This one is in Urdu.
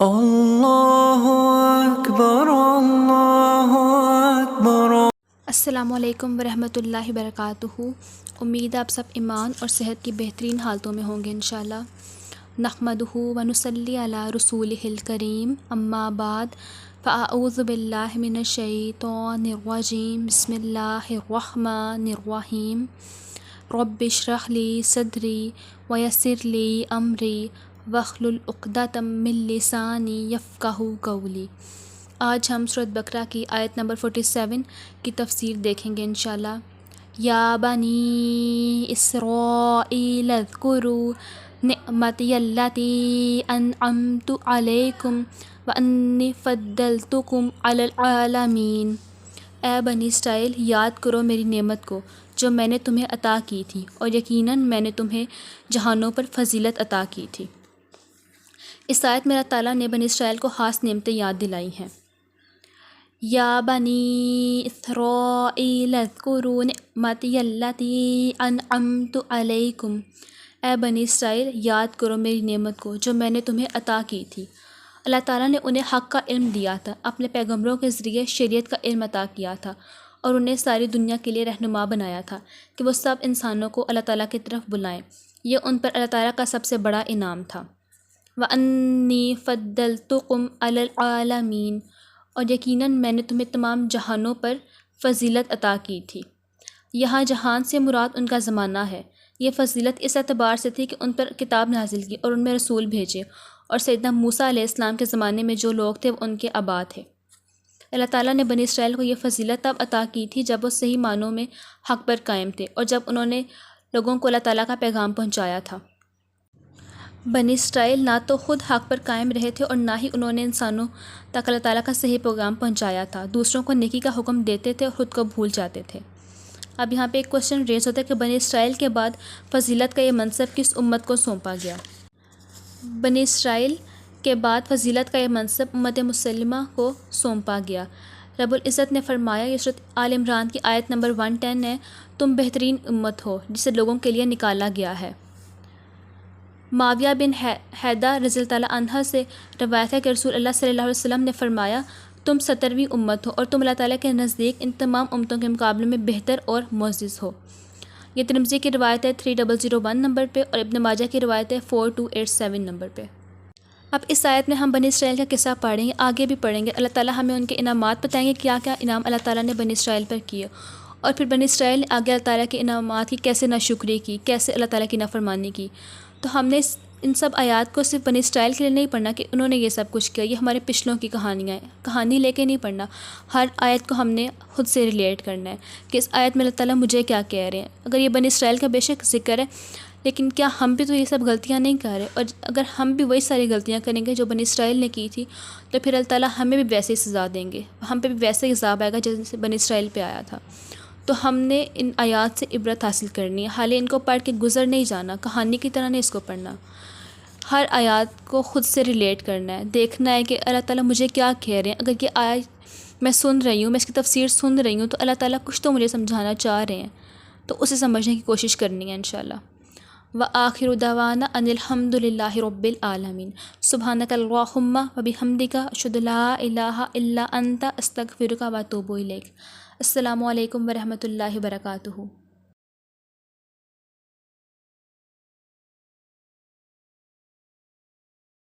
اللہ اکبر اللہ اکبر۔ السلام علیکم ورحمۃ اللہ وبرکاتہ۔ امید آپ سب ایمان اور صحت کی بہترین حالتوں میں ہوں گے انشاءاللہ۔ نحمدہ ونصلی علی رسولہ الکریم، اما بعد، فاعوذ باللہ من الشیطان الرجیم، بسم اللہ الرحمن الرحیم۔ رب اشرح لی صدری ویسر لی امری واحلل عقدۃ من لسانی یفقہوا قولی۔ آج ہم سورۃ بقرہ کی آیت نمبر 47 کی تفسیر دیکھیں گے انشاءاللہ۔ یا بنی اسرائیل اذکروا نعمتی التی انعمت علیکم وانی فضلتکم علی العالمین۔ اے بنی اسرائیل، یاد کرو میری نعمت کو جو میں نے تمہیں عطا کی تھی، اور یقیناً میں نے تمہیں جہانوں پر فضیلت عطا کی تھی۔ اس آیت میں اللہ تعالیٰ نے بنی اسرائیل کو خاص نعمتیں یاد دلائی ہیں۔ یا بنی اسرائیل اذکروا نعمتی التی انعمت علیکم۔ اے بنی اسرائیل، یاد کرو میری نعمت کو جو میں نے تمہیں عطا کی تھی۔ اللہ تعالیٰ نے انہیں حق کا علم دیا تھا، اپنے پیغمبروں کے ذریعے شریعت کا علم عطا کیا تھا، اور انہیں ساری دنیا کے لیے رہنما بنایا تھا کہ وہ سب انسانوں کو اللہ تعالیٰ کی طرف بلائیں۔ یہ ان پر اللہ تعالیٰ کا سب سے بڑا انعام تھا۔ وَأَنِّي فَضَّلْتُكُمْ عَلَى الْعَالَمِينَ، اور یقیناً میں نے تمہیں تمام جہانوں پر فضیلت عطا کی تھی۔ یہاں جہان سے مراد ان کا زمانہ ہے۔ یہ فضیلت اس اعتبار سے تھی کہ ان پر کتاب نازل کی اور ان میں رسول بھیجے، اور سیدنا موسیٰ علیہ السلام کے زمانے میں جو لوگ تھے وہ ان کے آبا تھے۔ اللہ تعالیٰ نے بنی اسرائیل کو یہ فضیلت تب عطا کی تھی جب وہ صحیح معنوں میں حق پر قائم تھے، اور جب انہوں نے لوگوں کو اللہ تعالیٰ کا پیغام پہنچایا تھا۔ بنی اسرائیل نہ تو خود حق پر قائم رہے تھے اور نہ ہی انہوں نے انسانوں تک اللہ تعالیٰ کا صحیح پیغام پہنچایا تھا، دوسروں کو نیکی کا حکم دیتے تھے اور خود کو بھول جاتے تھے۔ اب یہاں پہ ایک کوشچن ریز ہوتا ہے کہ بنی اسرائیل کے بعد فضیلت کا یہ منصب کس امت کو سونپا گیا؟ بنی اسرائیل کے بعد فضیلت کا یہ منصب امت مسلمہ کو سونپا گیا۔ رب العزت نے فرمایا، یہ سورۃ آل عمران کی آیت نمبر 110 ہے، تم بہترین امت ہو جسے لوگوں کے لیے نکالا گیا ہے۔ معاویہ بن حیدہ رضی اللہ تعالیٰ عنہ سے روایت ہے کہ رسول اللہ صلی اللہ علیہ وسلم نے فرمایا، تم 17ویں امت ہو اور تم اللہ تعالیٰ کے نزدیک ان تمام امتوں کے مقابلے میں بہتر اور معزز ہو۔ یہ ترمذی کی روایت ہے 3001 نمبر پہ، اور ابن ماجہ کی روایت ہے 4287 نمبر پہ۔ اب اس آیت میں ہم بنی اسرائیل کا قصہ پڑھیں گے، آگے بھی پڑھیں گے۔ اللہ تعالیٰ ہمیں ان کے انعامات بتائیں گے، کیا کیا انعام اللہ تعالیٰ نے بنی اسرائیل پر کیے، اور پھر بنی اسرائیل نے آگے اللہ تعالیٰ کے انعامات کی کیسے ناشکری کی، کیسے اللہ تعالیٰ کی نافرمانی کی۔ تو ہم نے ان سب آیات کو صرف بنی اسرائیل کے لیے نہیں پڑھنا کہ انہوں نے یہ سب کچھ کیا، یہ ہمارے پچھلوں کی کہانیاں ہیں، کہانی لے کے نہیں پڑھنا۔ ہر آیت کو ہم نے خود سے ریلیٹ کرنا ہے کہ اس آیت میں اللہ تعالیٰ مجھے کیا کہہ رہے ہیں۔ اگر یہ بنی اسرائیل کا بے شک ذکر ہے، لیکن کیا ہم بھی تو یہ سب غلطیاں نہیں کر رہے؟ اور اگر ہم بھی وہی ساری غلطیاں کریں گے جو بنی اسرائیل نے کی تھی، تو پھر اللہ تعالیٰ ہمیں بھی ویسے ہی سزا دیں گے، ہم پہ بھی ویسے ہی عذاب آئے گا جیسے بنی اسرائیل پہ آیا تھا۔ تو ہم نے ان آیات سے عبرت حاصل کرنی ہے، حالانکہ ان کو پڑھ کے گزر نہیں جانا، کہانی کی طرح نہیں اس کو پڑھنا۔ ہر آیات کو خود سے ریلیٹ کرنا ہے، دیکھنا ہے کہ اللہ تعالیٰ مجھے کیا کہہ رہے ہیں۔ اگر یہ آیت میں سن رہی ہوں، میں اس کی تفسیر سن رہی ہوں، تو اللہ تعالیٰ کچھ تو مجھے سمجھانا چاہ رہے ہیں، تو اسے سمجھنے کی کوشش کرنی ہے انشاءاللہ۔ وآخر دعوانا ان الحمد للہ رب العالمین۔ سبحانک اللہم وبحمدک، اشہد ان لا الہ الا انت، استغفرک واتوب الیک۔ السلام علیکم ورحمۃ اللہ وبرکاتہ۔